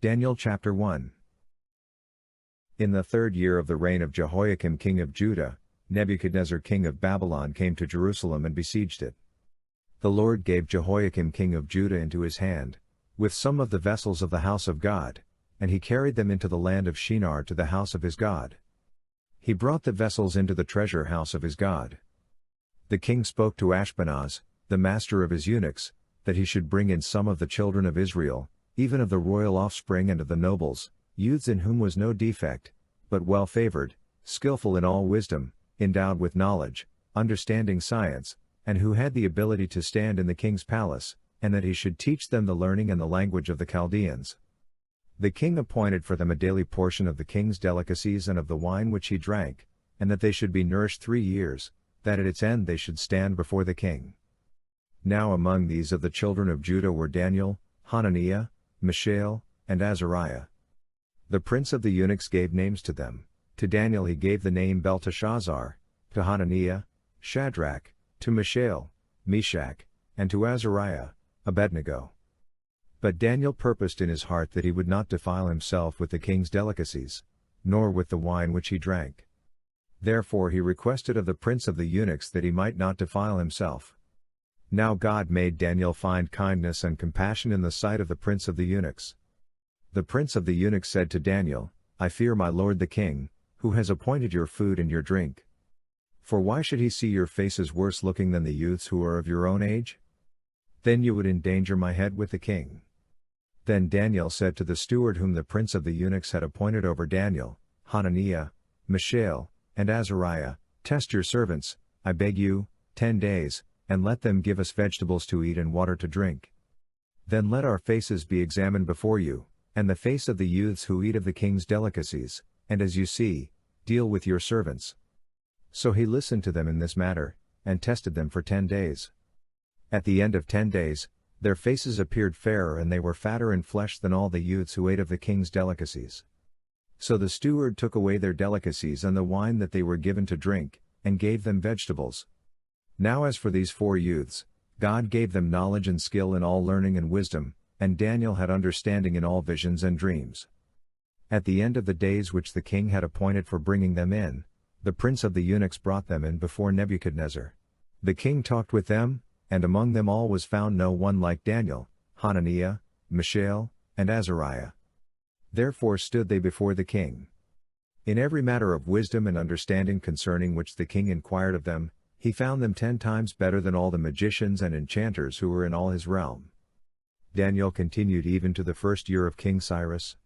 Daniel chapter 1. In the 3rd year of the reign of Jehoiakim king of Judah, Nebuchadnezzar king of Babylon came to Jerusalem and besieged it. The Lord gave Jehoiakim king of Judah into his hand, with some of the vessels of the house of God, and he carried them into the land of Shinar to the house of his God. He brought the vessels into the treasure house of his God. The king spoke to Ashpenaz, the master of his eunuchs, that he should bring in some of the children of Israel, even of the royal offspring and of the nobles, youths in whom was no defect, but well favored, skillful in all wisdom, endowed with knowledge, understanding science, and who had the ability to stand in the king's palace, and that he should teach them the learning and the language of the Chaldeans. The king appointed for them a daily portion of the king's delicacies and of the wine which he drank, and that they should be nourished 3 years, that at its end they should stand before the king. Now among these of the children of Judah were Daniel, Hananiah, Mishael, and Azariah. The prince of the eunuchs gave names to them. To Daniel he gave the name Belteshazzar, to Hananiah, Shadrach, to Mishael, Meshach, and to Azariah, Abednego. But Daniel purposed in his heart that he would not defile himself with the king's delicacies, nor with the wine which he drank. Therefore he requested of the prince of the eunuchs that he might not defile himself. Now God made Daniel find kindness and compassion in the sight of the prince of the eunuchs. The prince of the eunuchs said to Daniel, I fear my lord the king, who has appointed your food and your drink. For why should he see your faces worse looking than the youths who are of your own age? Then you would endanger my head with the king. Then Daniel said to the steward whom the prince of the eunuchs had appointed over Daniel, Hananiah, Mishael, and Azariah, test your servants, I beg you, 10 days, and let them give us vegetables to eat and water to drink. Then let our faces be examined before you, and the face of the youths who eat of the king's delicacies, and as you see, deal with your servants. So he listened to them in this matter, and tested them for 10 days. At the end of 10 days, their faces appeared fairer and they were fatter in flesh than all the youths who ate of the king's delicacies. So the steward took away their delicacies and the wine that they were given to drink, and gave them vegetables. Now as for these 4 youths, God gave them knowledge and skill in all learning and wisdom, and Daniel had understanding in all visions and dreams. At the end of the days which the king had appointed for bringing them in, the prince of the eunuchs brought them in before Nebuchadnezzar. The king talked with them, and among them all was found no one like Daniel, Hananiah, Mishael, and Azariah. Therefore stood they before the king. In every matter of wisdom and understanding concerning which the king inquired of them, he found them 10 times better than all the magicians and enchanters who were in all his realm. Daniel continued even to the 1st year of King Cyrus,